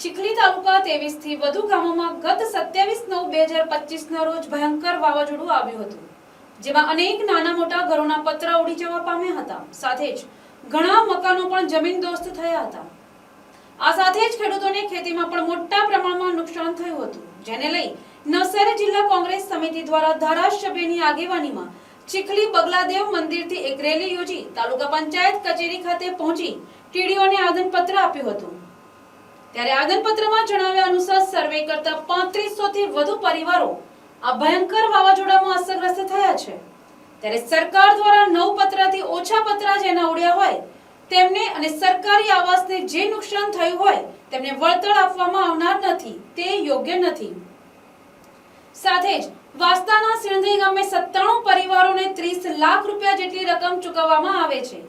ચીખલી તાલુકા 23 થી વધુ ગામોમાં ગત 27/9/2025 રોજ ભયંકર વાવાઝોડું આવ્યું હતું, જેમાં અનેક નાના મોટા ઘરોના પતરા ઉડી જવા પામ્યા હતા. સાથે જ ઘણા મકાનો પણ જમીનદોસ્ત થયા હતા. આ સાથે જ ખેડૂતોને ખેતીમાં પણ મોટા પ્રમાણમાં નુકસાન થયું હતું, જેને લઈ નવસારી જિલ્લા કોંગ્રેસ સમિતિ દ્વારા ધારાસભ્યની આગેવાનીમાં ચીખલી બગલાદેવ મંદિરથી એક રેલી યોજી તાલુકા પંચાયત કચેરી ખાતે પહોંચી ટીડીઓને આવેદનપત્ર આપ્યું હતું. ત્યારે આવેદનપત્રમાં જણાવ્યા અનુસાર સર્વે કરતા 3500 થી વધુ પરિવારો આ ભયંકર વાવાઝોડામાં અસરગ્રસ્ત થયા છે. ત્યારે સરકાર દ્વારા 9 પતરાથી ઓછા પતરા જેના ઉડ્યા હોય તેમને અને સરકારી આવાસને જે નુકસાન થયું હોય તેમને વળતર આપવામાં આવનાર નથી, તે યોગ્ય નથી. સાથે જ વાસ્તાના સિણધી ગામે 97 પરિવારોને 30 લાખ રૂપિયા જેટલી રકમ ચૂકવવામાં આવે છે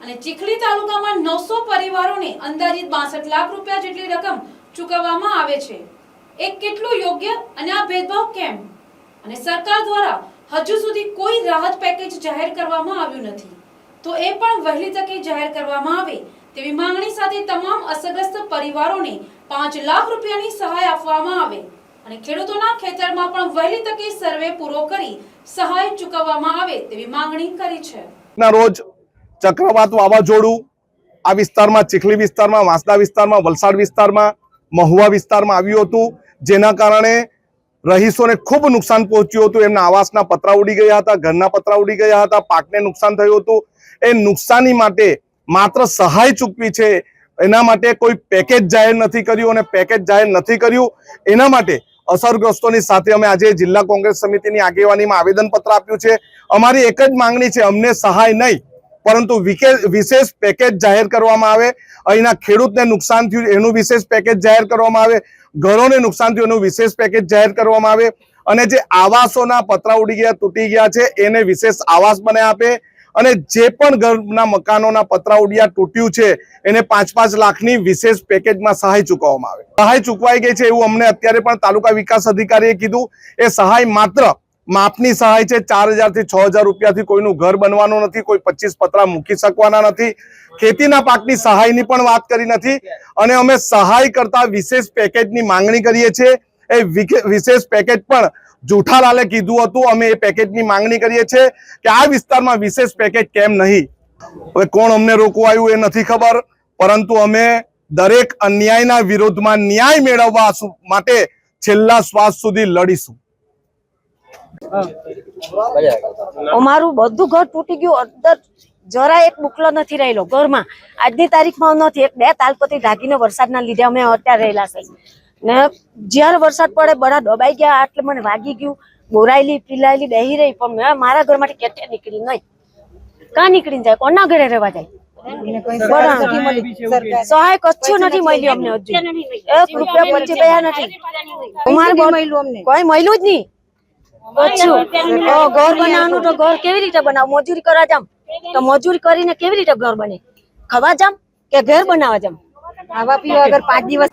અને ચીખલી તાલુકામાં 900 પરિવારોને અંદાજિત 62 લાખ રૂપિયા જેટલી રકમ ચૂકવવામાં આવે છે. એક કેટલું યોગ્ય અને આ ભેદભાવ કેમ? અને સરકાર દ્વારા હજુ સુધી કોઈ રાહત પેકેજ જાહેર કરવામાં આવ્યું નથી, તો એ પણ વહેલી તકે જાહેર કરવામાં આવે તેવી માંગણી સાથે તમામ અસરગ્રસ્ત પરિવારોને 5 લાખ રૂપિયાની સહાય આપવામાં આવે અને ખેડૂતોના ખેતરમાં પણ વહેલી તકે સર્વે પૂરો કરી સહાય ચૂકવવામાં આવે તેવી માંગણી કરી છે. રોજ ચક્રવાત વાવાઝોડું આ વિસ્તારમાં, ચીખલી વિસ્તારમાં, વાંસદા વિસ્તારમાં, વલસાડ વિસ્તારમાં, મહુવા વિસ્તારમાં આવ્યું હતું, જેના કારણે રહીશોને ખૂબ નુકસાન પહોંચ્યું હતું. એમના આવાસના પતરા ઉડી ગયા હતા, ઘરના પતરા ઉડી ગયા હતા, પાકને નુકસાન થયું હતું. એ નુકસાની માટે માત્ર સહાય ચૂકવી છે, એના માટે કોઈ પેકેજ જાહેર નથી કર્યું અને પેકેજ જાહેર નથી કર્યું. એના માટે અસરગ્રસ્તોની સાથે અમે આજે જિલ્લા કોંગ્રેસ સમિતિની આગેવાનીમાં આવેદનપત્ર આપ્યું છે. અમારી એક જ માંગણી છે, અમને સહાય નહીં પરંતુ વિશેષ પેકેજ જાહેર કરવામાં આવે. અહીંના ખેડૂતને નુકસાન થયું એનું વિશેષ પેકેજ જાહેર કરવામાં આવે, ઘરોને નુકસાન થયું એનું વિશેષ પેકેજ જાહેર કરવામાં આવે અને જે આવાસોના પતરા ઉડી ગયા, તૂટી ગયા છે એને વિશેષ આવાસ બનાવી આપે અને જે પણ ઘરના મકાનોના પતરા ઉડ્યા, તૂટ્યું છે એને 5-5 લાખની વિશેષ પેકેજમાં સહાય ચૂકવવામાં આવે. સહાય ચૂકવાઈ ગઈ છે એવું અમને અત્યારે પણ તાલુકા વિકાસ અધિકારીએ કીધું. એ સહાય માત્ર માપની સહાય છે. 4000 થી 6000 રૂપિયાથી કોઈનું ઘર બનવાનું નથી, કોઈ 25 પતરા મૂકી શકવાના નથી, ખેતીના પાકની સહાયની પણ વાત કરી નથી અને અમે સહાય કરતા વિશેષ પેકેજની માંગણી કરીએ છીએ. એ વિશેષ પેકેજ પણ જુઠાલાલે કીધું હતું. અમે એ પેકેજની માંગણી કરીએ છીએ કે આ વિસ્તારમાં વિશેષ પેકેજ કેમ નહીં. હવે કોણ અમને રોકવા આવ્યું એ નથી ખબર, પરંતુ અમે દરેક અન્યાયના વિરોધમાં ન્યાય મેળવવા માટે છેલ્લા શ્વાસ સુધી લડીશું. અમારું બધું ઘર તૂટી ગયું, અંદર જરા એક બુકલો નથી રહેલો ઘરમાં. આજની તારીખમાં નથી, 1-2 તાલપત્રી ઢાંકીને વરસાદના લીધે અમે અત્યારે રહેલા છે ને જ્યારે વરસાદ પડે બધા દબાઈ ગયા. એટલે મને વાગી ગયું, બોરાયેલી પીલાયેલી બેહી રહી, પણ મેં મારા ઘરમાંથી કેટે નીકળી નહીં. કાં નીકળીને જાય? કોના ઘરે રહેવા જાય? સહાય કચ્છું નથી મળ્યું અમને, હજુ 1 રૂપિયા 25 પૈસા નથી. અમારે કોઈ મળ્યું જ નહીં. ઘર બનાવવાનું તો ઘર કેવી રીતે બનાવ? મજૂરી કરવા જામ તો મજૂરી કરીને કેવી રીતે ઘર બને? ખાવા જામ કે ઘર બનાવવા જામ? ખાવા પીવા અગર 5 દિવસ